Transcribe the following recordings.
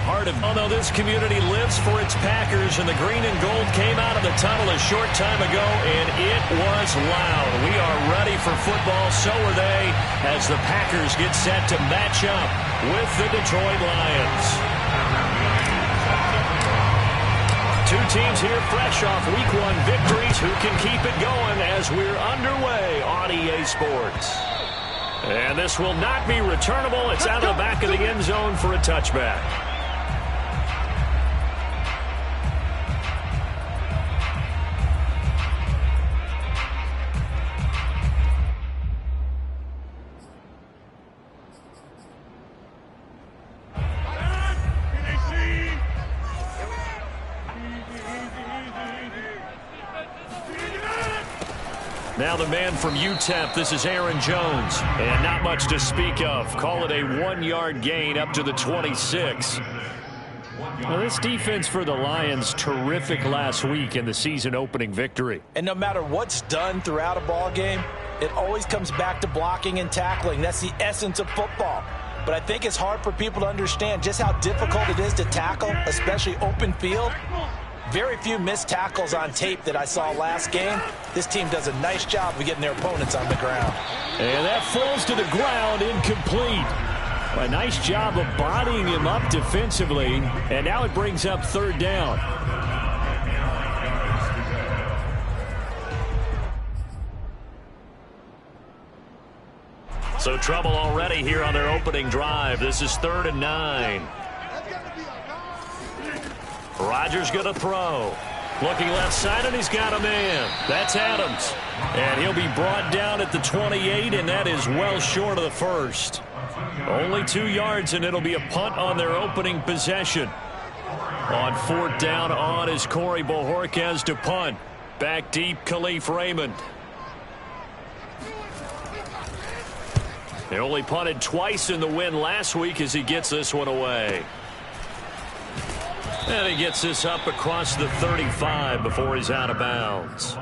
heart of, although this community lives for its Packers, and the green and gold came out of the tunnel a short time ago, and it was loud. We are ready for football, so are they, as the Packers get set to match up with the Detroit Lions. Two teams here fresh off Week 1 victories. Who can keep it going as we're underway on EA Sports? And this will not be returnable. It's out of the back of the end zone for a touchback. Now the man from UTEP, this is Aaron Jones. And not much to speak of. Call it a 1-yard gain up to the 26. Well, this defense for the Lions, terrific last week in the season-opening victory. And no matter what's done throughout a ball game, it always comes back to blocking and tackling. That's the essence of football. But I think it's hard for people to understand just how difficult it is to tackle, especially open field. Very few missed tackles on tape that I saw last game. This team does a nice job of getting their opponents on the ground. And that falls to the ground, incomplete. A nice job of bodying him up defensively, and now it brings up third down. So trouble already here on their opening drive. This is 3rd and 9. Rodgers going to throw. Looking left side, and he's got a man. That's Adams. And he'll be brought down at the 28, and that is well short of the first. Only 2 yards, and it'll be a punt on their opening possession. On 4th down on is Corey Bojorquez to punt. Back deep, Khalif Raymond. They only punted twice in the win last week as he gets this one away. And he gets this up across the 35 before he's out of bounds.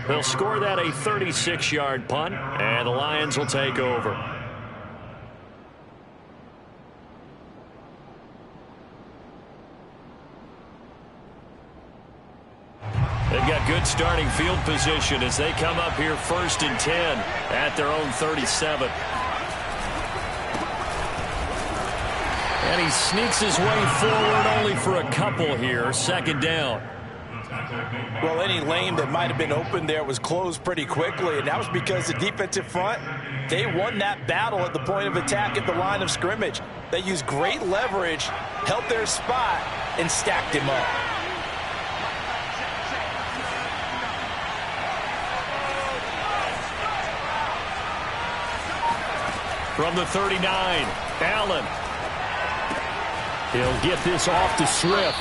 They'll score that a 36-yard punt, and the Lions will take over. They've got good starting field position as they come up here 1st and 10 at their own 37. And he sneaks his way forward only for a couple here. 2nd down. Well, any lane that might have been open there was closed pretty quickly, and that was because the defensive front, they won that battle at the point of attack at the line of scrimmage. They used great leverage, held their spot, and stacked him up. From the 39, Allen. He'll get this off to Swift.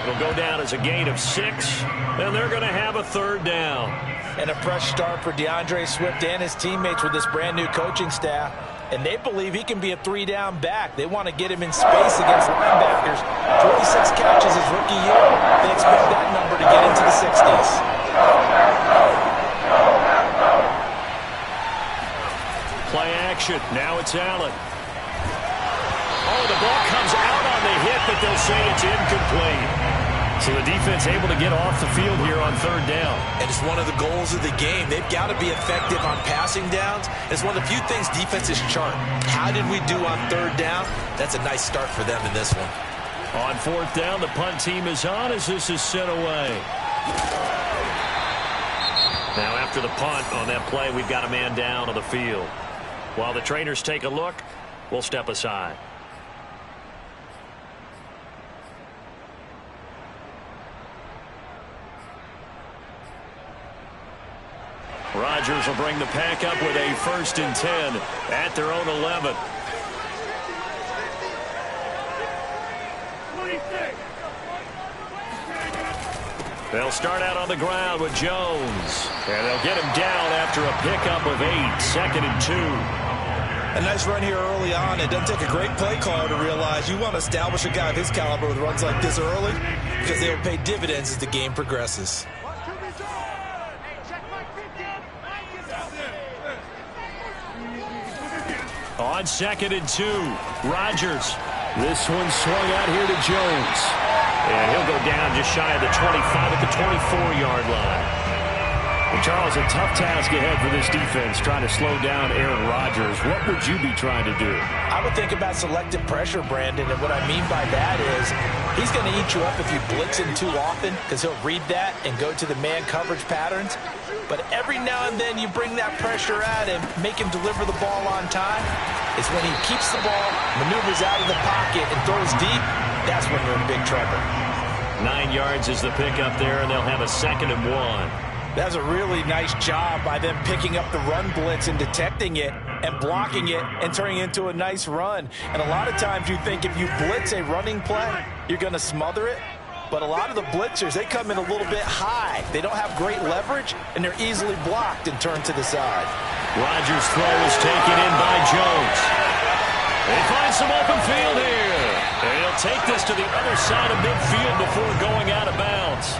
It'll go down as a gain of 6, and they're going to have a 3rd down. And a fresh start for DeAndre Swift and his teammates with this brand-new coaching staff. And they believe he can be a 3-down back. They want to get him in space against linebackers. 26 catches his rookie year. They expect that number to get into the 60s. Play action. Now it's Allen. Oh, the ball comes out on the hit, but they'll say it's incomplete. So the defense able to get off the field here on 3rd down. And it's one of the goals of the game. They've got to be effective on passing downs. It's one of the few things defenses chart. How did we do on 3rd down? That's a nice start for them in this one. On 4th down, the punt team is on as this is sent away. Now after the punt on that play, we've got a man down on the field. While the trainers take a look, we'll step aside. Rodgers will bring the pack up with a 1st and 10 at their own 11. They'll start out on the ground with Jones. And they'll get him down after a pickup of 8, 2nd and 2. A nice run here early on. It doesn't take a great play caller to realize you want to establish a guy of his caliber with runs like this early because they will pay dividends as the game progresses. On 2nd and 2, Rodgers This one swung out here to Jones. And he'll go down just shy of the 25 at the 24-yard line. And Charles, a tough task ahead for this defense, trying to slow down Aaron Rodgers. What would you be trying to do? I would think about selective pressure, Brandon, and what I mean by that is he's going to eat you up if you blitz him too often because he'll read that and go to the man coverage patterns. But every now and then you bring that pressure at him, make him deliver the ball on time. It's when he keeps the ball, maneuvers out of the pocket, and throws deep, that's when you're in big trouble. 9 yards is the pickup there, and they'll have a 2nd and 1. That's a really nice job by them picking up the run blitz and detecting it and blocking it and turning it into a nice run. And a lot of times you think if you blitz a running play, you're going to smother it. But a lot of the blitzers, they come in a little bit high. They don't have great leverage, and they're easily blocked and turned to the side. Rodgers' throw is taken in by Jones. They find some open field here. And he'll take this to the other side of midfield before going out of bounds.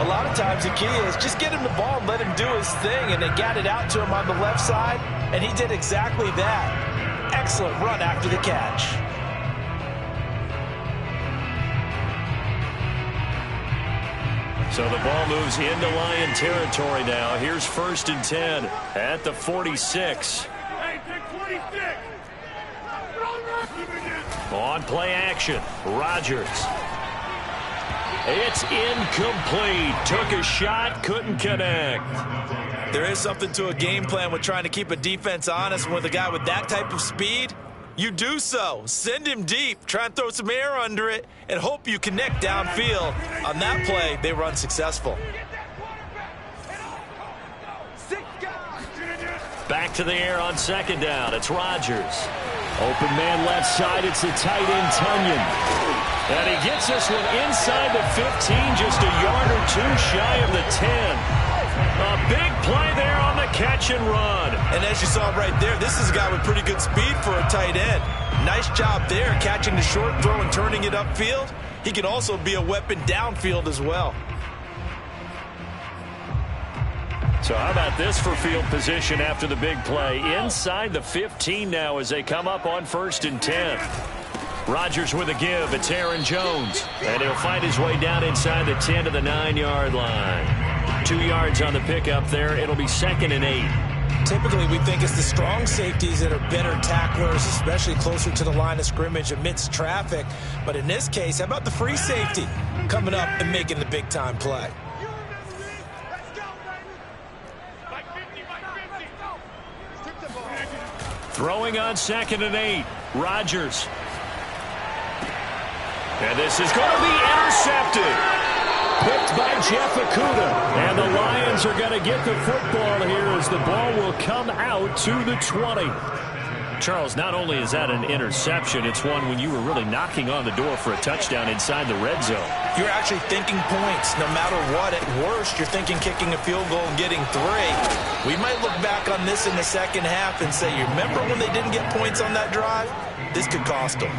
A lot of times the key is just get him the ball and let him do his thing, and they got it out to him on the left side, and he did exactly that. Excellent run after the catch. So the ball moves into Lion territory now. Here's 1st and 10 at the 46. On play action, Rodgers. It's incomplete. Took a shot, couldn't connect. There is something to a game plan with trying to keep a defense honest with a guy with that type of speed. You do so. Send him deep. Try and throw some air under it and hope you connect downfield. On that play, they were unsuccessful. Back to the air on 2nd down. It's Rodgers. Open man left side. It's the tight end, Tunyon. And he gets this one inside the 15, just a yard or two shy of the 10. A big play there on the catch and run. And as you saw right there, this is a guy with pretty good speed for a tight end. Nice job there, catching the short throw and turning it upfield. He can also be a weapon downfield as well. So how about this for field position after the big play? Inside the 15 now as they come up on 1st and 10. Rodgers with a give. It's Aaron Jones. And he'll find his way down inside the 10 to the 9-yard line. 2 yards on the pickup there. It'll be 2nd and 8. Typically, we think it's the strong safeties that are better tacklers, especially closer to the line of scrimmage amidst traffic. But in this case, how about the free safety coming up and making the big-time play? Throwing on 2nd and 8. Rodgers. And this is going to be intercepted. Picked by Jeff Okudah. And the Lions are going to get the football here as the ball will come out to the 20. Charles, not only is that an interception, it's one when you were really knocking on the door for a touchdown inside the red zone. You're actually thinking points no matter what. At worst, you're thinking kicking a field goal and getting 3. We might look back on this in the second half and say, you remember when they didn't get points on that drive? This could cost them.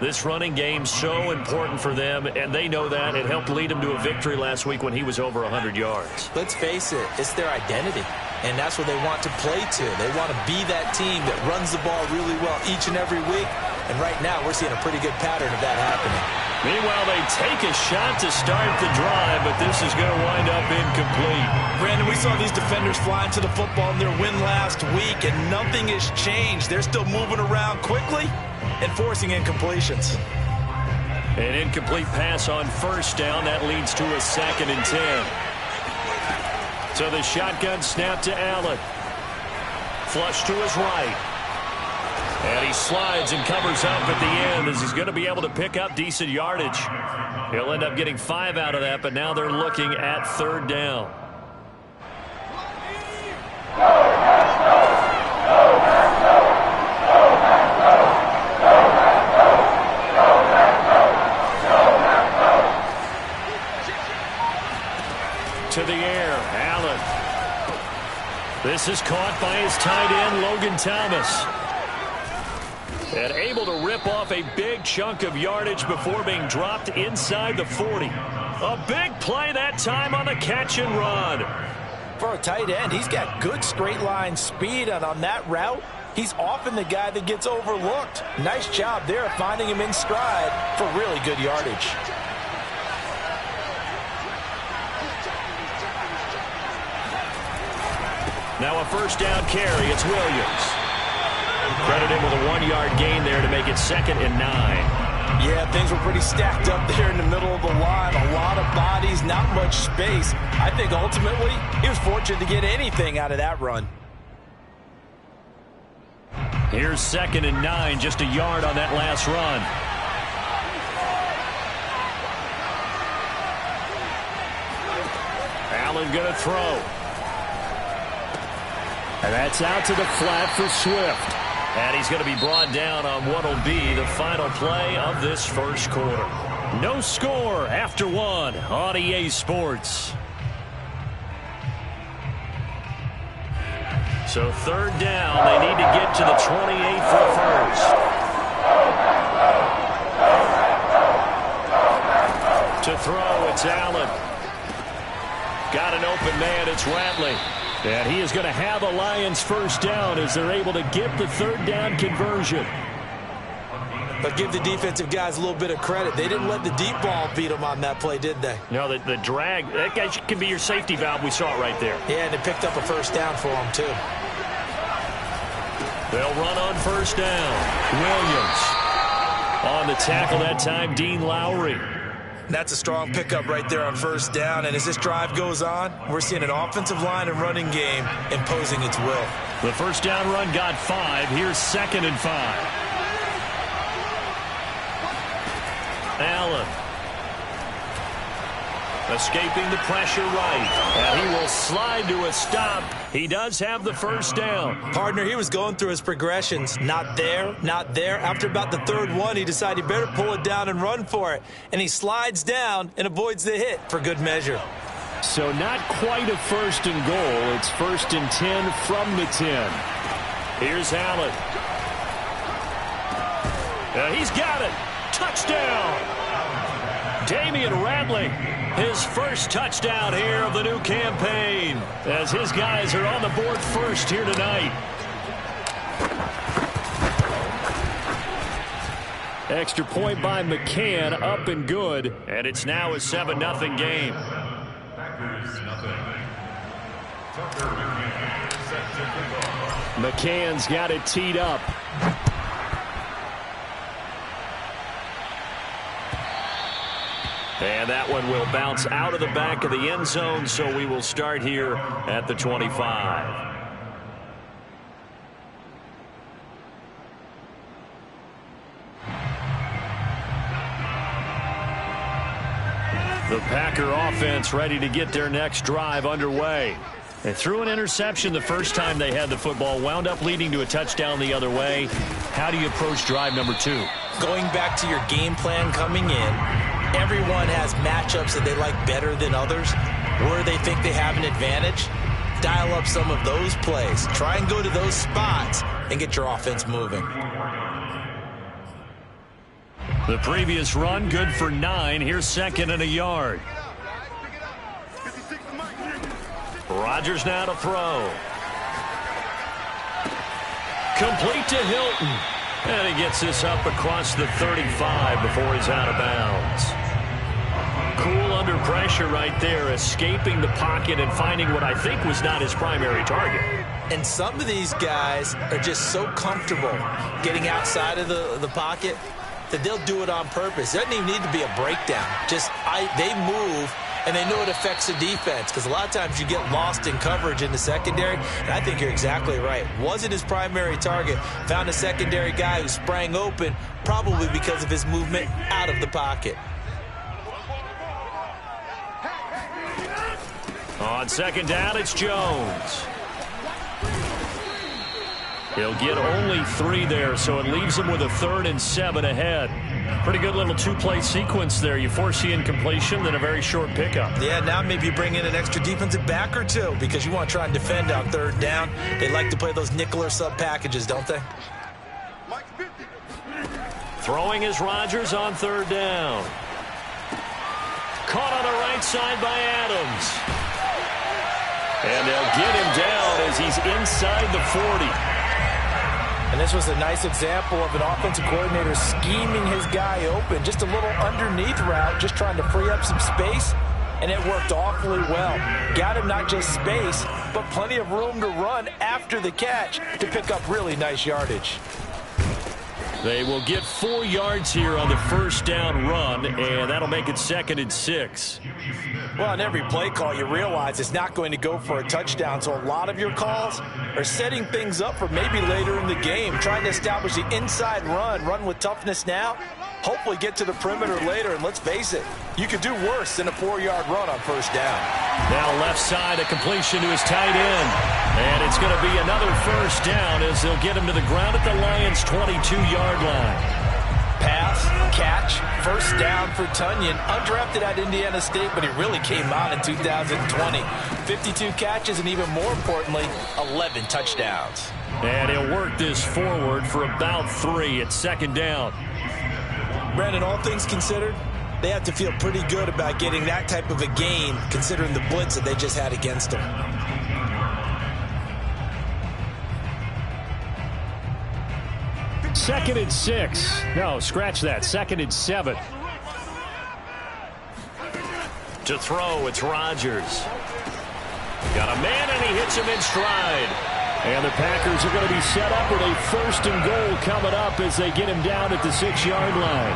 This running game's so important for them, and they know that. It helped lead them to a victory last week when he was over 100 yards. Let's face it, it's their identity, and that's what they want to play to. They want to be that team that runs the ball really well each and every week, and right now we're seeing a pretty good pattern of that happening. Meanwhile, they take a shot to start the drive, but this is going to wind up incomplete. Brandon, we saw these defenders flying to the football in their win last week, and nothing has changed. They're still moving around quickly and forcing incompletions. An incomplete pass on 1st down. That leads to a 2nd and 10. So the shotgun snap to Allen. Flush to his right. And he slides and covers up at the end as he's going to be able to pick up decent yardage. He'll end up getting 5 out of that, but now they're looking at 3rd down. To the air, Allen. This is caught by his tight end, Logan Thomas. And able to rip off a big chunk of yardage before being dropped inside the 40. A big play that time on the catch and run. For a tight end, he's got good straight line speed, and on that route, He's often the guy that gets overlooked. Nice job there of finding him in stride for really good yardage. Now a first down carry. It's Williams. Credit him with a 1-yard gain there to make it 2nd and 9. Yeah, things were pretty stacked up there in the middle of the line. A lot of bodies, not much space. I think ultimately he was fortunate to get anything out of that run. Here's 2nd and 9, just a yard on that last run. Allen going to throw. And that's out to the flat for Swift. And he's going to be brought down on what will be the final play of this first quarter. No score after 1 on EA Sports. So 3rd down, they need to get to the 28 for the first. To throw, it's Allen. Got an open man, it's Ratley. And he is going to have a Lions first down as they're able to get the 3rd down conversion. But give the defensive guys a little bit of credit. They didn't let the deep ball beat them on that play, did they? No, the drag, that guy can be your safety valve. We saw it right there. Yeah, and they picked up a first down for them, too. They'll run on first down. Williams on the tackle that time, Dean Lowry. That's a strong pickup right there on first down. And as this drive goes on, we're seeing an offensive line and running game imposing its will. The first down run got 5. Here's 2nd and 5. Allen. Escaping the pressure right. And he will slide to a stop. He does have the first down. Partner, he was going through his progressions. Not there, not there. After about the 3rd one, he decided he better pull it down and run for it. And he slides down and avoids the hit for good measure. So not quite a 1st and goal. It's 1st and 10 from the 10. Here's Allen. He's got it. Touchdown. Damian Ratley, his first touchdown here of the new campaign, as his guys are on the board first here tonight. Extra point by McCann, up and good, and it's now a 7-0 game. McCann's got it teed up. And that one will bounce out of the back of the end zone, so we will start here at the 25. The Packer offense ready to get their next drive underway. They threw an interception the first time they had the football, wound up leading to a touchdown the other way. How do you approach drive number 2? Going back to your game plan coming in, everyone has matchups that they like better than others, where they think they have an advantage. Dial up some of those plays. Try and go to those spots and get your offense moving. The previous run, good for 9. Here's 2nd and a yard. Rodgers now to throw. Complete to Hilton. And he gets this up across the 35 before he's out of bounds. Cool under pressure right there, escaping the pocket and finding what I think was not his primary target. And some of these guys are just so comfortable getting outside of the pocket that they'll do it on purpose. It doesn't even need to be a breakdown. They move, and they know it affects the defense, because a lot of times you get lost in coverage in the secondary, and I think you're exactly right. Wasn't his primary target. Found a secondary guy who sprang open, probably because of his movement out of the pocket. On 2nd down, it's Jones. He'll get only 3 there, so it leaves him with a 3rd and 7 ahead. Pretty good little 2-play sequence there. You force the incompletion, then a very short pickup. Yeah, now maybe you bring in an extra defensive back or 2, because you want to try and defend on 3rd down. They like to play those nickel or sub packages, don't they? Throwing is Rodgers on 3rd down. Caught on the right side by Adams. And they'll get him down as he's inside the 40. this was a nice example of an offensive coordinator scheming his guy open. Just a little underneath route, just trying to free up some space, and it worked awfully well. Got him not just space, but plenty of room to run after the catch to pick up really nice yardage. They will get 4 yards here on the first down run, and that'll make it 2nd and 6. Well, on every play call, you realize it's not going to go for a touchdown, so a lot of your calls are setting things up for maybe later in the game, trying to establish the inside run with toughness now, hopefully get to the perimeter later, and let's face it, you could do worse than a 4-yard run on first down. Now left side, a completion to his tight end, and it's going to be another first down as they'll get him to the ground at the Lions' 22-yard line. Pass, catch, first down for Tonyan. Undrafted at Indiana State, but he really came out in 2020. 52 catches, and even more importantly, 11 touchdowns. And he'll work this forward for about 3 at 2nd down. Brandon, all things considered, they have to feel pretty good about getting that type of a gain, considering the blitz that they just had against them. Second and 6. No, scratch that. 2nd and 7. To throw, it's Rodgers. Got a man, and he hits him in stride. And the Packers are going to be set up with a 1st and goal coming up as they get him down at the 6-yard line.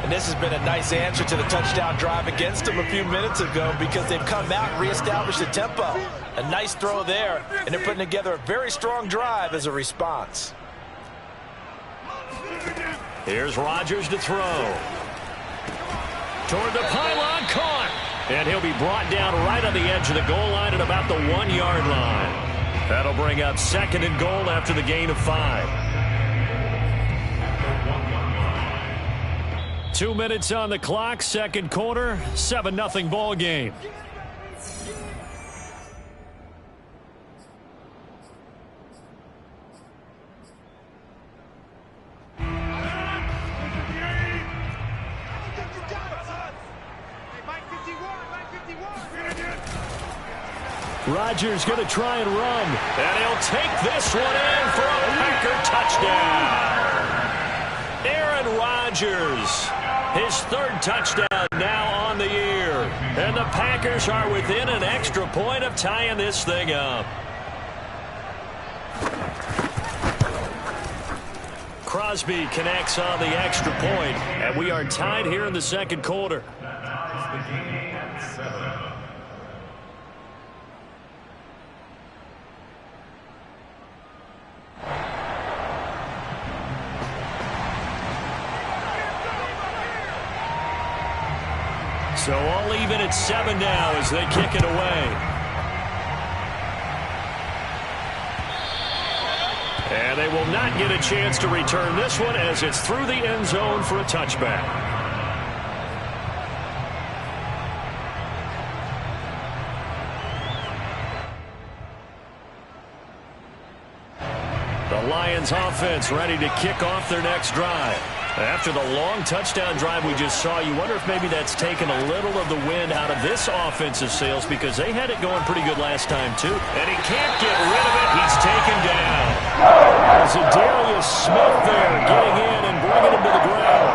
And this has been a nice answer to the touchdown drive against them a few minutes ago because they've come out and reestablished the tempo. A nice throw there, and they're putting together a very strong drive as a response. Here's Rodgers to throw. Toward the pylon, caught. And he'll be brought down right on the edge of the goal line at about the 1-yard line. That'll bring up 2nd and goal after the gain of 5. 2 minutes on the clock, 2nd quarter, 7-0 ball game. Rodgers going to try and run. And he'll take this one in for a Packer touchdown. Aaron Rodgers, his 3rd touchdown now on the year. And the Packers are within an extra point of tying this thing up. Crosby connects on the extra point, and we are tied here in the 2nd quarter. So all even at 7 now as they kick it away. And they will not get a chance to return this one as it's through the end zone for a touchback. The Lions offense ready to kick off their next drive. After the long touchdown drive we just saw, you wonder if maybe that's taken a little of the wind out of this offensive sails because they had it going pretty good last time too. And he can't get rid of it. He's taken down. Zadarius Smith there getting in and bringing him to the ground.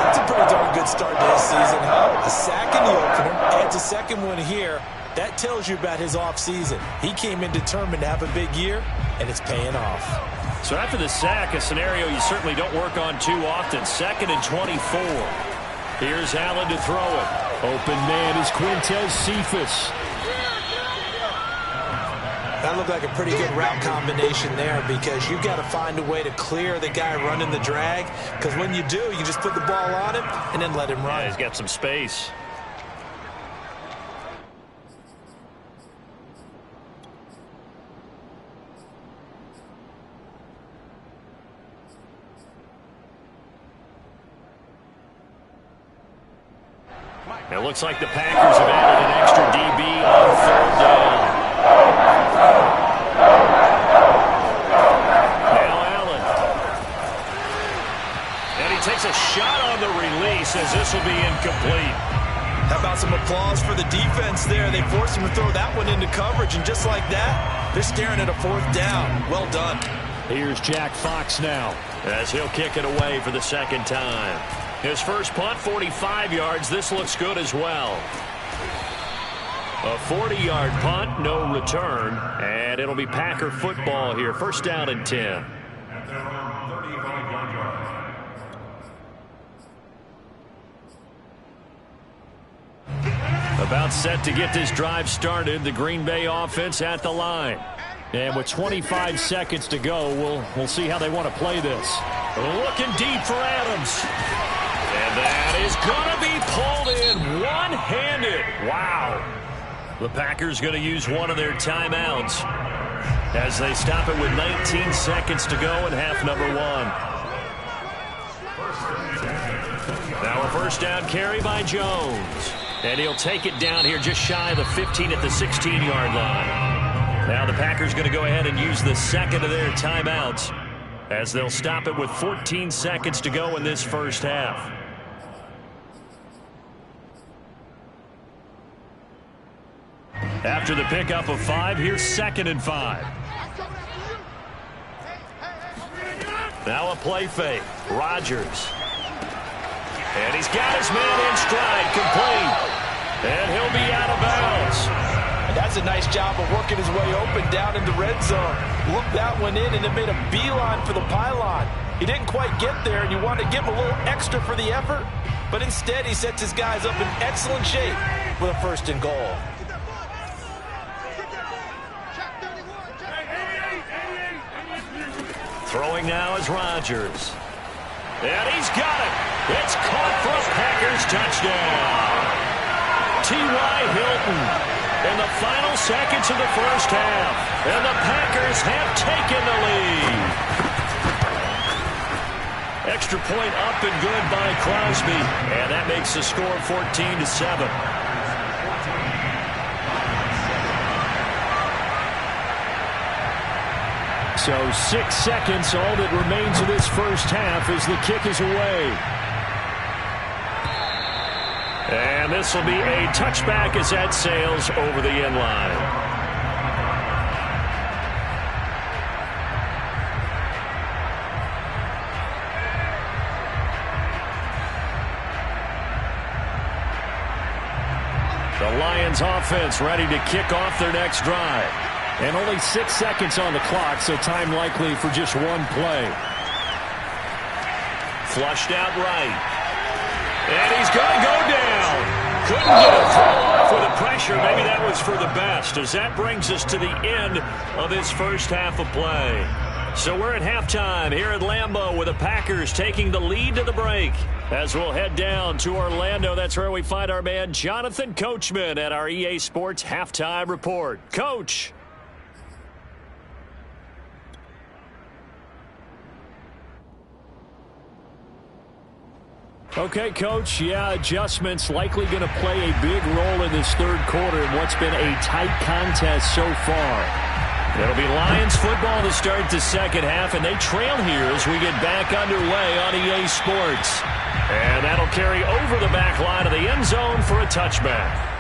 That's a pretty darn good start to this season, huh? A sack in the opener, adds a 2nd one here. That tells you about his offseason. He came in determined to have a big year, and it's paying off. So after the sack, a scenario you certainly don't work on too often. 2nd and 24. Here's Allen to throw it. Open man is Quintez Cephus. That looked like a pretty good route combination there because you've got to find a way to clear the guy running the drag because when you do, you just put the ball on him and then let him run. Yeah, he's got some space. It looks like the Packers have added an extra DB on 3rd down. Now Allen. And he takes a shot on the release as this will be incomplete. How about some applause for the defense there? They forced him to throw that one into coverage, and just like that, they're staring at a 4th down. Well done. Here's Jack Fox now, as he'll kick it away for the second time. His first punt, 45 yards. This looks good as well. A 40-yard punt, no return, and it'll be Packer football here. First down and 10. About set to get this drive started. The Green Bay offense at the line. And with 25 seconds to go, we'll see how they want to play this. Looking deep for Adams. And that is going to be pulled in one-handed. Wow. The Packers going to use one of their timeouts as they stop it with 19 seconds to go in half number 1. Now a first down carry by Jones. And he'll take it down here just shy of the 15 at the 16-yard line. Now the Packers going to go ahead and use the second of their timeouts as they'll stop it with 14 seconds to go in this first half. After the pickup of 5, here's 2nd and 5. Now a play fake. Rodgers. And he's got his man in stride, complete. And he'll be out of bounds. And that's a nice job of working his way open down in the red zone. Looked that one in and it made a beeline for the pylon. He didn't quite get there, and you want to give him a little extra for the effort. But instead, he sets his guys up in excellent shape with a 1st and goal. Throwing now is Rodgers. And he's got it. It's caught for a Packers touchdown. T.Y. Hilton in the final seconds of the first half. And the Packers have taken the lead. Extra point up and good by Crosby. And that makes the score 14-7. So 6 seconds, all that remains of this first half as the kick is away. And this will be a touchback as that sails over the end line. The Lions offense ready to kick off their next drive. And only 6 seconds on the clock, so time likely for just one play. Flushed out right. And he's going to go down. Couldn't get a throw off with the pressure. Maybe that was for the best, as that brings us to the end of this first half of play. So we're at halftime here at Lambeau with the Packers taking the lead to the break. As we'll head down to Orlando, that's where we find our man Jonathan Coachman at our EA Sports Halftime Report. Coach. Okay, Coach. Yeah, adjustments likely going to play a big role in this third quarter in what's been a tight contest so far. It'll be Lions football to start the second half, and they trail here as we get back underway on EA Sports. And that'll carry over the back line of the end zone for a touchback.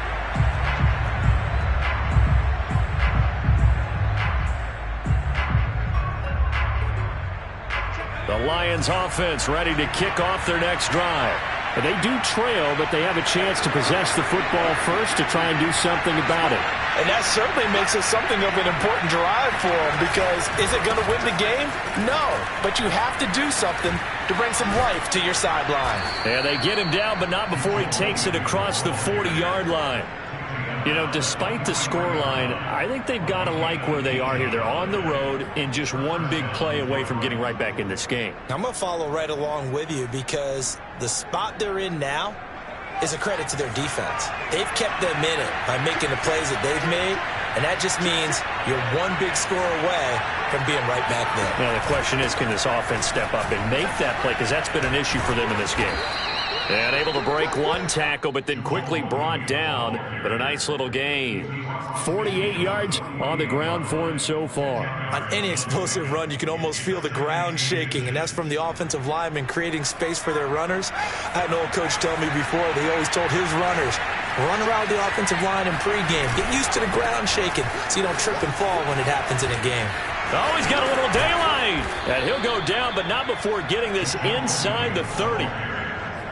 The Lions offense ready to kick off their next drive. And they do trail, but they have a chance to possess the football first to try and do something about it. And that certainly makes it something of an important drive for them, because is it going to win the game? No, but you have to do something to bring some life to your sideline. And they get him down, but not before he takes it across the 40-yard line. You know, despite the scoreline, I think they've got to like where they are here. They're on the road and just one big play away from getting right back in this game. I'm going to follow right along with you, because the spot they're in now is a credit to their defense. They've kept them in it by making the plays that they've made, and that just means you're one big score away from being right back there. Now, the question is, can this offense step up and make that play? Because that's been an issue for them in this game. And able to break one tackle, but then quickly brought down. But a nice little gain. 48 yards on the ground for him so far. On any explosive run, you can almost feel the ground shaking, and that's from the offensive linemen creating space for their runners. I had an old coach tell me before, they always told his runners, run around the offensive line in pregame. Get used to the ground shaking so you don't trip and fall when it happens in a game. Oh, he's got a little daylight. And he'll go down, but not before getting this inside the 30.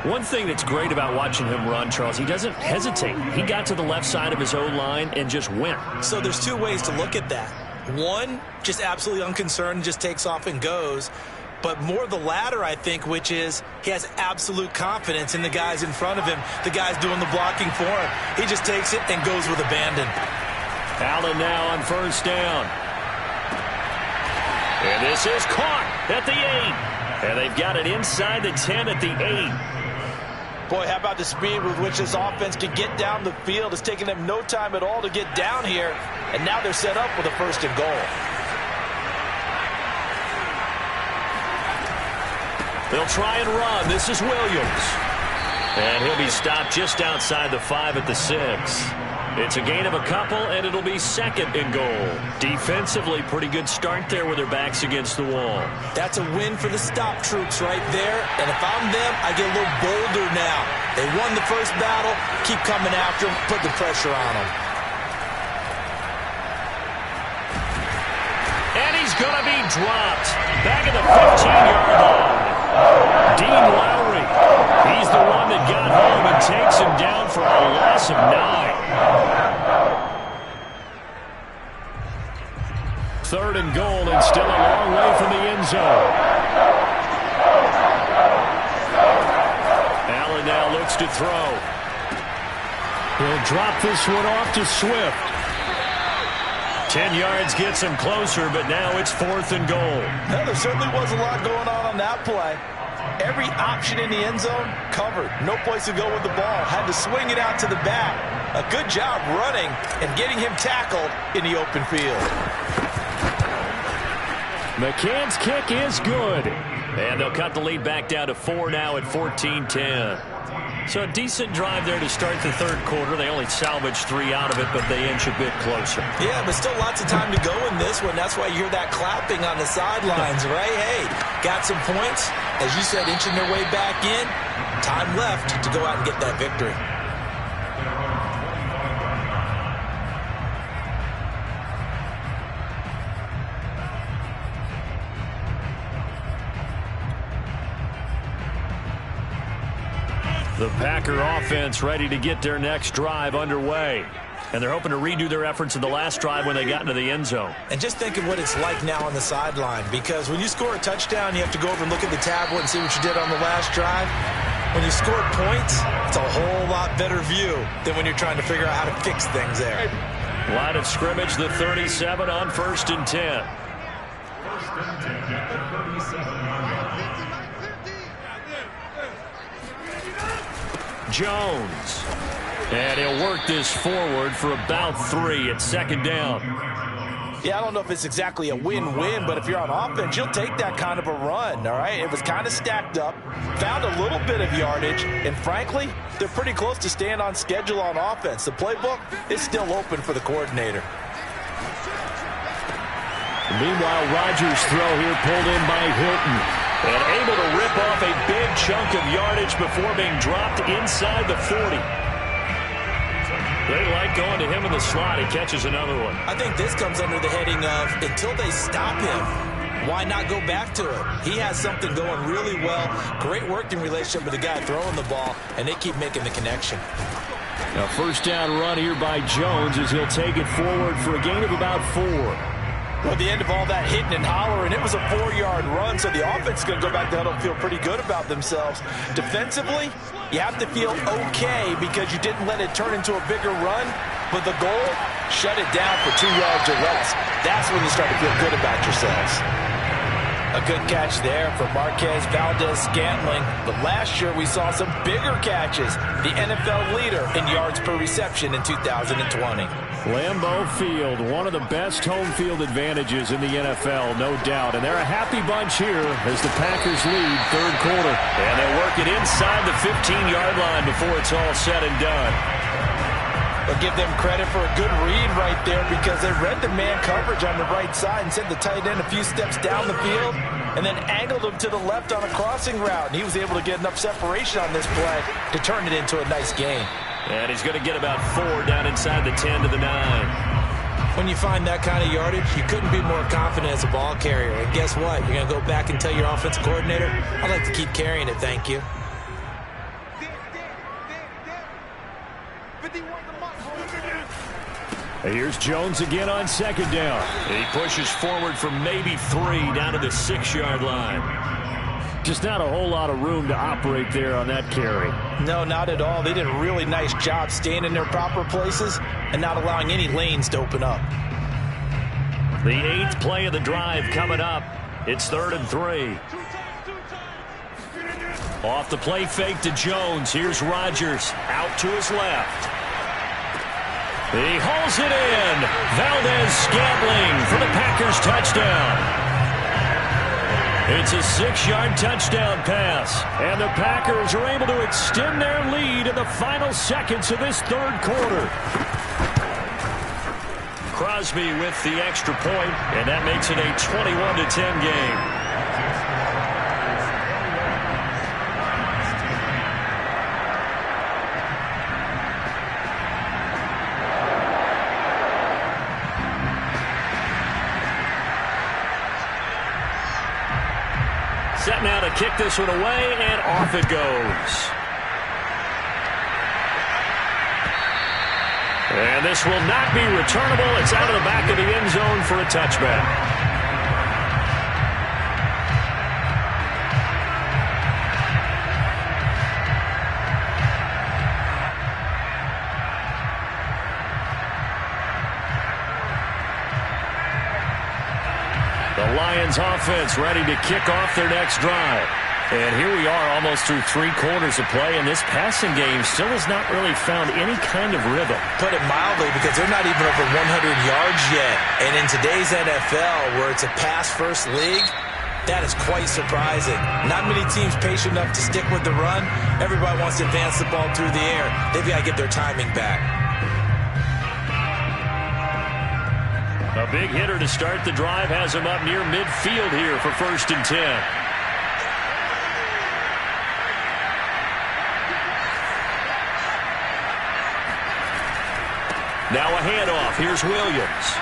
One thing that's great about watching him run, Charles, he doesn't hesitate. He got to the left side of his own line and just went. So there's two ways to look at that. One, just absolutely unconcerned, just takes off and goes. But more the latter, I think, which is he has absolute confidence in the guys in front of him, the guys doing the blocking for him. He just takes it and goes with abandon. Allen now on first down. And this is caught at the 8. And they've got it inside the 10 at the 8. Boy, how about the speed with which this offense can get down the field? It's taken them no time at all to get down here. And now they're set up with a first and goal. They'll try and run. This is Williams. And he'll be stopped just outside the 5 at the 6. It's a gain of a couple, and it'll be second and goal. Defensively, pretty good start there with their backs against the wall. That's a win for the stop troops right there. And if I'm them, I get a little bolder now. They won the first battle. Keep coming after them. Put the pressure on them. And he's going to be dropped. Back at the 15-yard line. Dean Lowry. He's the one that got home and takes him down for a loss of 9. Third and goal, and still a long way from the end zone. Allen now looks to throw. He'll drop this one off to Swift. 10 yards gets him closer, but now it's fourth and goal. Well, there certainly was a lot going on that play. Every option in the end zone covered. No place to go with the ball. Had to swing it out to the back. A good job running and getting him tackled in the open field. McCann's kick is good. And they'll cut the lead back down to 4 now at 14-10. So a decent drive there to start the third quarter. They only salvaged 3 out of it, but they inch a bit closer. Yeah, but still lots of time to go in this one. That's why you hear that clapping on the sidelines, right? Hey, got some points. As you said, inching their way back in. Time left to go out and get that victory. The Packer offense ready to get their next drive underway. And they're hoping to redo their efforts in the last drive when they got into the end zone. And just think of what it's like now on the sideline. Because when you score a touchdown, you have to go over and look at the tablet and see what you did on the last drive. When you score points, it's a whole lot better view than when you're trying to figure out how to fix things there. Line of scrimmage, the 37 on first and 10. Jones. And he'll work this forward for about 3 at second down. Yeah, I don't know if it's exactly a win-win, but if you're on offense, you'll take that kind of a run, all right? It was kind of stacked up, found a little bit of yardage, and frankly, they're pretty close to staying on schedule on offense. The playbook is still open for the coordinator. Meanwhile, Rodgers' throw here pulled in by Hilton. And able to rip off a big chunk of yardage before being dropped inside the 40. They like going to him in the slot. He catches another one. I think this comes under the heading of until they stop him, why not go back to it? He has something going really well. Great working relationship with the guy throwing the ball, and they keep making the connection. Now first down run here by Jones as he'll take it forward for a gain of about 4. Well, at the end of all that hitting and hollering, it was a 4-yard run, so the offense is going to go back to huddle and feel pretty good about themselves. Defensively, you have to feel okay because you didn't let it turn into a bigger run, but the goal, shut it down for 2 yards or less. That's when you start to feel good about yourselves. A good catch there for Marquez Valdes-Scantling. But last year we saw some bigger catches. The NFL leader in yards per reception in 2020. Lambeau Field, one of the best home field advantages in the NFL, no doubt. And they're a happy bunch here as the Packers lead third quarter. And they work it inside the 15-yard line before it's all said and done. But give them credit for a good read right there because they read the man coverage on the right side and sent the tight end a few steps down the field and then angled him to the left on a crossing route. And he was able to get enough separation on this play to turn it into a nice gain. And he's going to get about 4 down inside the 10 to the 9. When you find that kind of yardage, you couldn't be more confident as a ball carrier. And guess what? You're going to go back and tell your offensive coordinator, I'd like to keep carrying it, thank you. Here's Jones again on second down. He pushes forward from maybe 3 down to the 6-yard line. Just not a whole lot of room to operate there on that carry. No, not at all. They did a really nice job staying in their proper places and not allowing any lanes to open up. The 8th play of the drive coming up. It's 3rd and 3. Off the play fake to Jones. Here's Rodgers out to his left. He hauls it in. Valdez-Scantling for the Packers touchdown. It's a 6-yard touchdown pass. And the Packers are able to extend their lead in the final seconds of this 3rd quarter. Crosby with the extra point, and that makes it a 21-10 game. Set now to kick this one away, and off it goes. And this will not be returnable. It's out of the back of the end zone for a touchback. The Lions offense ready to kick off their next drive. And here we are almost through 3 quarters of play, and this passing game still has not really found any kind of rhythm. Put it mildly, because they're not even over 100 yards yet. And in today's NFL, where it's a pass-first league, that is quite surprising. Not many teams patient enough to stick with the run. Everybody wants to advance the ball through the air. They've got to get their timing back. A big hitter to start the drive has him up near midfield here for 1st and 10. Now a handoff. Here's Williams.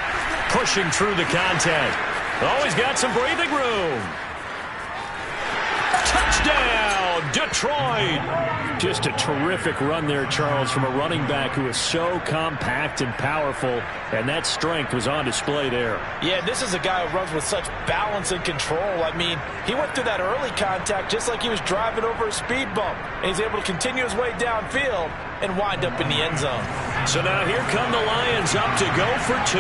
Pushing through the contact. Oh, he's got some breathing room. Touchdown, Detroit. Just a terrific run there, Charles, from a running back who is so compact and powerful, and that strength was on display there. Yeah, this is a guy who runs with such balance and control. I mean, he went through that early contact just like he was driving over a speed bump, and he's able to continue his way downfield and wind up in the end zone. So now here come the Lions up to go for 2.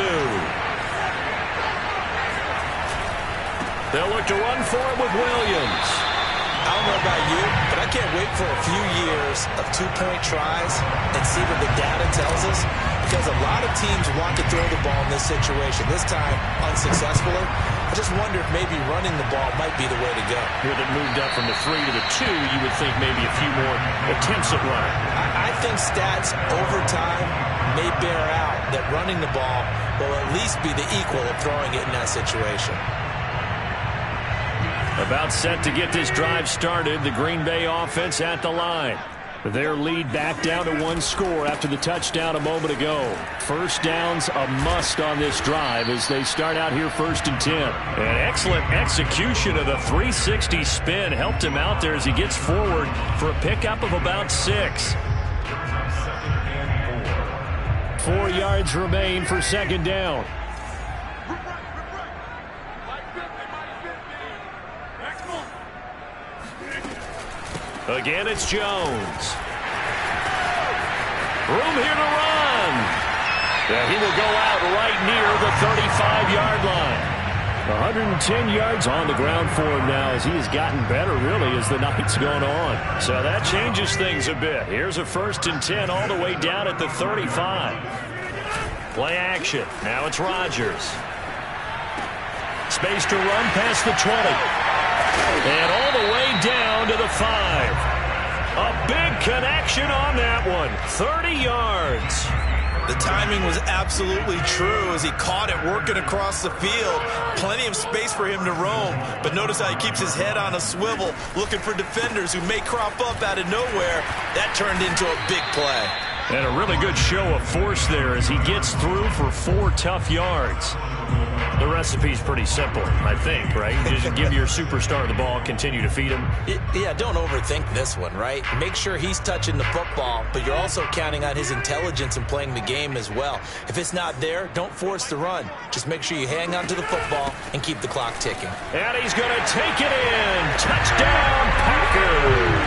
They'll look to run for it with Williams. I don't know about you, but I can't wait for a few years of 2-point tries and see what the data tells us, because a lot of teams want to throw the ball in this situation. This time, unsuccessfully. I just wonder if maybe running the ball might be the way to go. With it moved up from the 3 to the 2, you would think maybe a few more attempts at running. I think stats over time may bear out that running the ball will at least be the equal of throwing it in that situation. About set to get this drive started, the Green Bay offense at the line. Their lead back down to 1 score after the touchdown a moment ago. 1st down's a must on this drive as they start out here 1st and 10. An excellent execution of the 360 spin helped him out there as he gets forward for a pickup of about 6. 4 yards remain for 2nd down. Again, it's Jones. Room here to run. Yeah, he will go out right near the 35-yard line. 110 yards on the ground for him now as he has gotten better, really, as the night's gone on. So that changes things a bit. Here's a 1st and 10 all the way down at the 35. Play action. Now it's Rodgers. Space to run past the 20. And all the way down to the 5. A big connection on that one. 30 yards. The timing was absolutely true as he caught it working across the field. Plenty of space for him to roam. But notice how he keeps his head on a swivel, looking for defenders who may crop up out of nowhere. That turned into a big play. And a really good show of force there as he gets through for 4 tough yards. The recipe's pretty simple, I think, right? You just give your superstar the ball, continue to feed him. Yeah, don't overthink this one, right? Make sure he's touching the football, but you're also counting on his intelligence in playing the game as well. If it's not there, don't force the run. Just make sure you hang on to the football and keep the clock ticking. And he's going to take it in. Touchdown, Packers.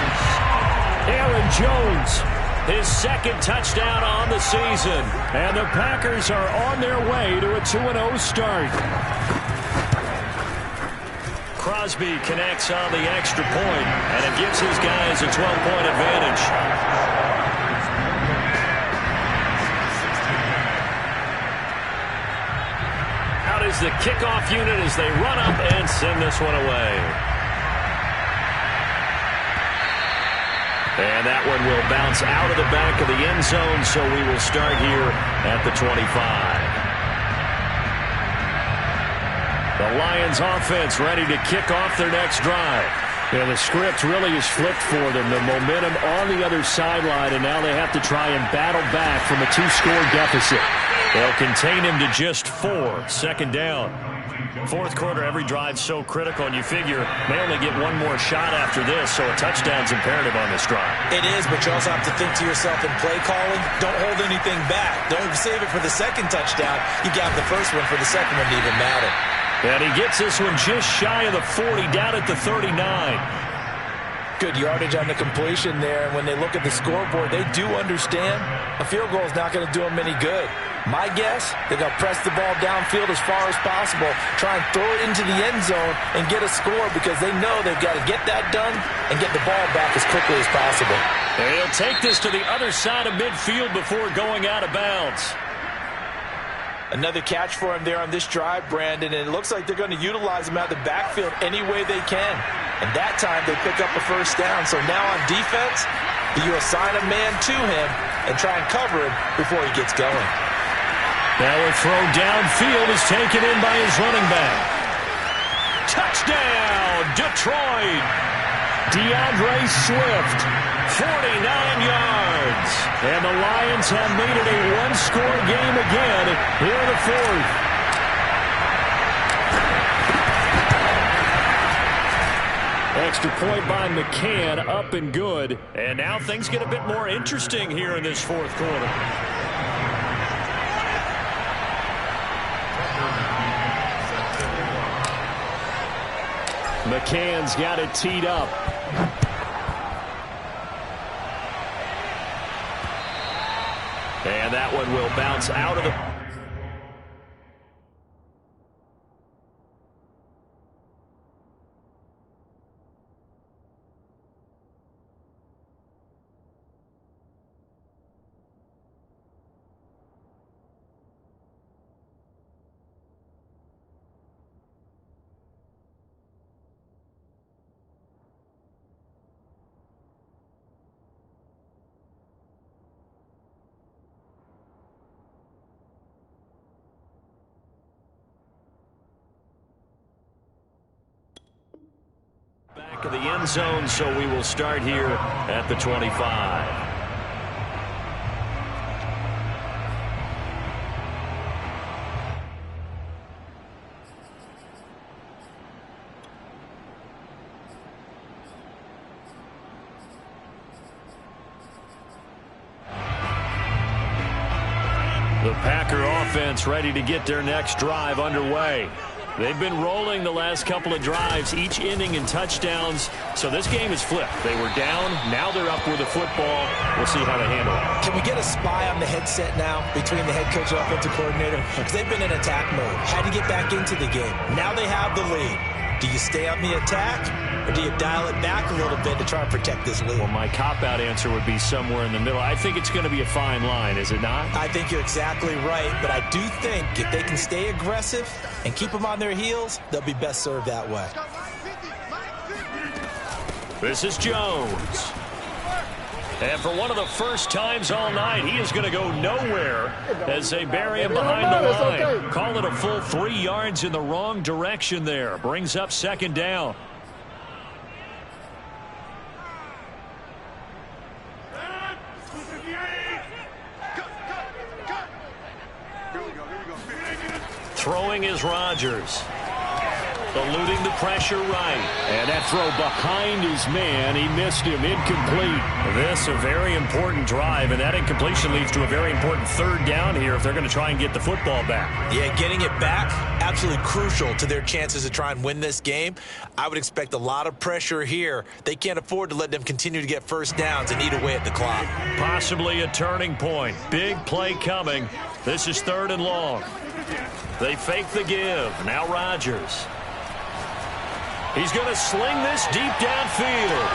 Aaron Jones, his second touchdown on the season. And the Packers are on their way to a 2-0 start. Crosby connects on the extra point, and it gives his guys a 12-point advantage. Out is the kickoff unit as they run up and send this one away. And that one will bounce out of the back of the end zone, so we will start here at the 25. The Lions offense ready to kick off their next drive. Yeah, the script really is flipped for them. The momentum on the other sideline, and now they have to try and battle back from a 2-score deficit. They'll contain him to just 4. Second down. Fourth quarter, every drive's so critical, and you figure they only get one more shot after this, so a touchdown's imperative on this drive. It is, but you also have to think to yourself in play calling, don't hold anything back. Don't save it for the second touchdown. You got the first one for the second one to even matter. And he gets this one just shy of the 40, down at the 39. Good yardage on the completion there, and when they look at the scoreboard, they do understand a field goal is not going to do them any good. My guess, they're going to press the ball downfield as far as possible, try and throw it into the end zone and get a score because they know they've got to get that done and get the ball back as quickly as possible. And he'll take this to the other side of midfield before going out of bounds. Another catch for him there on this drive, Brandon, and it looks like they're going to utilize him out of the backfield any way they can. And that time they pick up a first down. So now on defense, you assign a man to him and try and cover him before he gets going. Now a throw downfield is taken in by his running back. Touchdown, Detroit. DeAndre Swift, 49 yards. And the Lions have made it a one-score game again here in the fourth. Extra point by McCann, up and good. And now things get a bit more interesting here in this fourth quarter. McCann's got it teed up. And that one will bounce out of the... back of the end zone, so we will start here at the 25. The Packer offense ready to get their next drive underway. They've been rolling the last couple of drives, each ending in touchdowns. So this game is flipped. They were down. Now they're up with the football. We'll see how they handle it. Can we get a spy on the headset now between the head coach and offensive coordinator? Because they've been in attack mode. Had to get back into the game. Now they have the lead. Do you stay on the attack, or do you dial it back a little bit to try and protect this lead? Well, my cop-out answer would be somewhere in the middle. I think it's going to be a fine line, is it not? I think you're exactly right, but I do think if they can stay aggressive and keep them on their heels, they'll be best served that way. This is Jones. And for one of the first times all night, he is going to go nowhere as they bury him behind the line. Call it a full 3 yards in the wrong direction there. Brings up second down. Throwing is Rodgers. Eluding the pressure right. And that throw behind his man, he missed him, incomplete. This a very important drive, and that incompletion leads to a very important third down here if they're going to try and get the football back. Yeah, getting it back, absolutely crucial to their chances to try and win this game. I would expect a lot of pressure here. They can't afford to let them continue to get first downs and eat away at the clock. Possibly a turning point. Big play coming. This is 3rd and long. They fake the give. Now Rodgers. He's going to sling this deep downfield.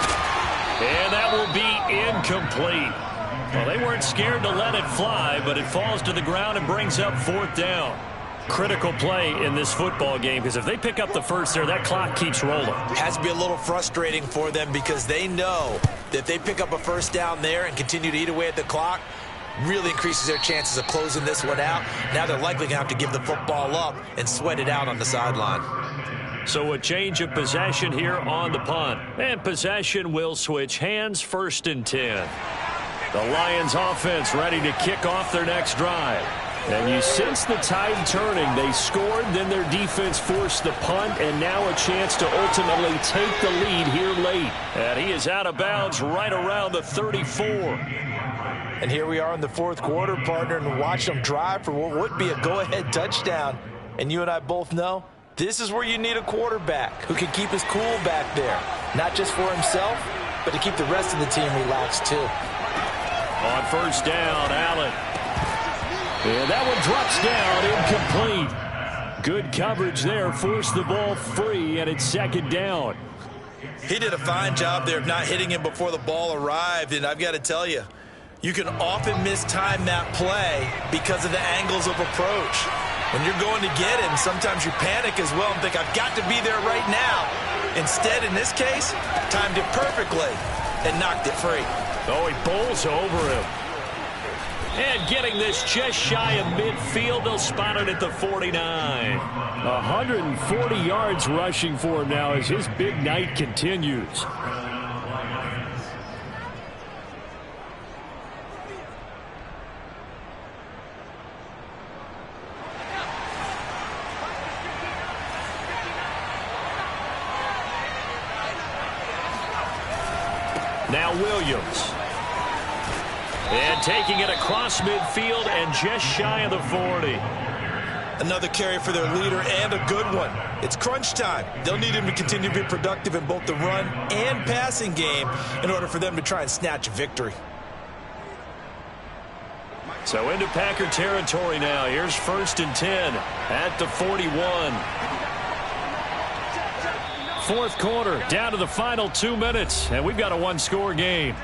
And that will be incomplete. Well, they weren't scared to let it fly, but it falls to the ground and brings up 4th down. Critical play in this football game, because if they pick up the first there, that clock keeps rolling. Has to be a little frustrating for them because they know that if they pick up a first down there and continue to eat away at the clock, really increases their chances of closing this one out. Now they're likely going to have to give the football up and sweat it out on the sideline. So a change of possession here on the punt. And possession will switch hands, 1st and 10. The Lions offense ready to kick off their next drive. And you sense the tide turning. They scored, then their defense forced the punt, and now a chance to ultimately take the lead here late. And he is out of bounds right around the 34. And here we are in the 4th quarter, partner, and watch them drive for what would be a go-ahead touchdown. And you and I both know this is where you need a quarterback who can keep his cool back there. Not just for himself, but to keep the rest of the team relaxed too. On 1st down, Allen. And that one drops down, incomplete. Good coverage there, forced the ball free, and it's 2nd down. He did a fine job there of not hitting him before the ball arrived, and I've got to tell you, you can often mistime that play because of the angles of approach. When you're going to get him, sometimes you panic as well and think, I've got to be there right now. Instead, in this case, timed it perfectly and knocked it free. Oh, he bowls over him. And getting this just shy of midfield, they'll spot it at the 49. 140 yards rushing for him now as his big night continues. Now Williams. And taking it across midfield and just shy of the 40. Another carry for their leader and a good one. It's crunch time. They'll need him to continue to be productive in both the run and passing game in order for them to try and snatch a victory. So into Packer territory now. Here's 1st and 10 at the 41. 4th quarter, down to the final 2 minutes, and we've got a 1-score game.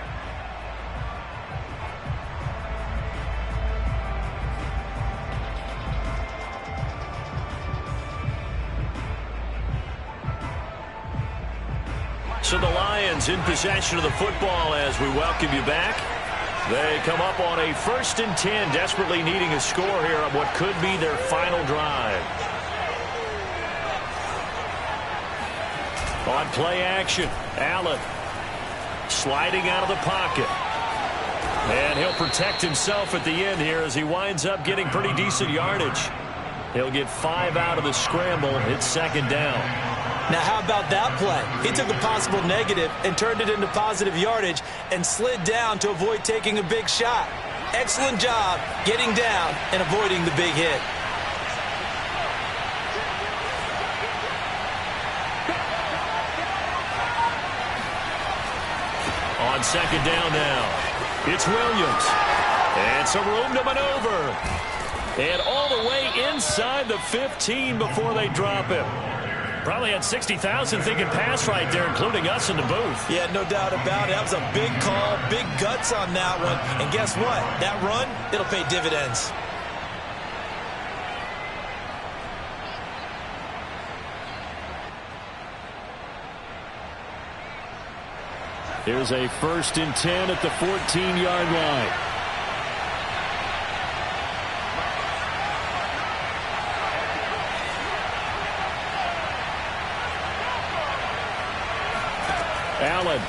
So the Lions in possession of the football as we welcome you back. They come up on a 1st and 10, desperately needing a score here on what could be their final drive. On play action, Allen sliding out of the pocket. And he'll protect himself at the end here as he winds up getting pretty decent yardage. He'll get 5 out of the scramble. It's 2nd down. Now, how about that play? He took a possible negative and turned it into positive yardage and slid down to avoid taking a big shot. Excellent job getting down and avoiding the big hit. On 2nd down now, it's Williams. And some room to maneuver. And all the way inside the 15 before they drop him. Probably had 60,000 thinking pass right there, including us in the booth. Yeah, no doubt about it. That was a big call, big guts on that one. And guess what? That run, it'll pay dividends. Here's a 1st and 10 at the 14-yard line. Allen.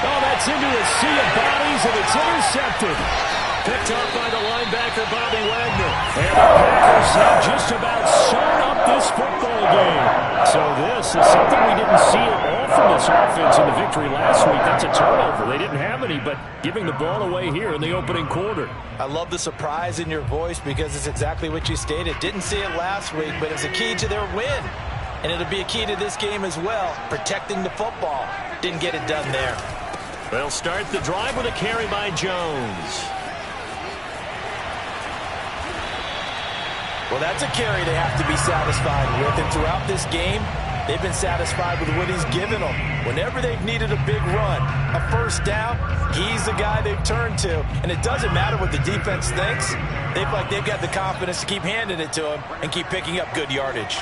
Oh, that's into a sea of bodies, and it's intercepted. Picked up by the linebacker, Bobby Wagner. And the Packers have just about sewn up this football game. So this is something we didn't see at all from this offense in the victory last week. That's a turnover. They didn't have any, but giving the ball away here in the opening quarter. I love the surprise in your voice because it's exactly what you stated. Didn't see it last week, but it's a key to their win. And it'll be a key to this game as well, protecting the football. Didn't get it done there. They'll start the drive with a carry by Jones. Well, that's a carry they have to be satisfied with. And throughout this game, they've been satisfied with what he's given them. Whenever they've needed a big run, a first down, he's the guy they've turned to. And it doesn't matter what the defense thinks. They feel like they've got the confidence to keep handing it to him and keep picking up good yardage.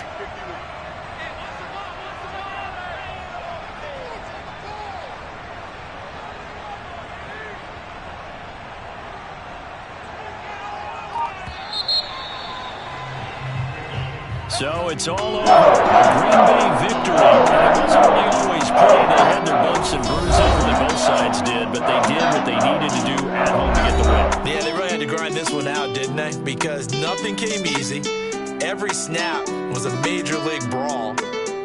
So it's all over. A Green Bay victory. And it wasn't really always pretty. They had their bumps and bruises, really both sides did, but they did what they needed to do at home to get the win. Yeah, they really had to grind this one out, didn't they? Because nothing came easy. Every snap was a major league brawl.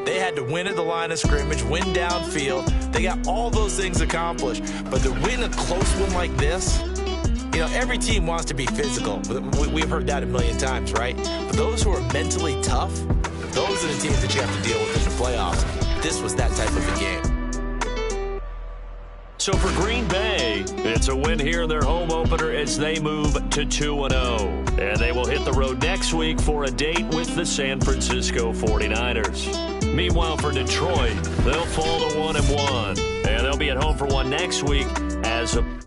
They had to win at the line of scrimmage, win downfield. They got all those things accomplished. But to win a close one like this, you know, every team wants to be physical. We've heard that a million times, right? But those who are mentally tough, those are the teams that you have to deal with in the playoffs. This was that type of a game. So for Green Bay, it's a win here in their home opener as they move to 2-0. And they will hit the road next week for a date with the San Francisco 49ers. Meanwhile, for Detroit, they'll fall to 1-1. And they'll be at home for one next week as a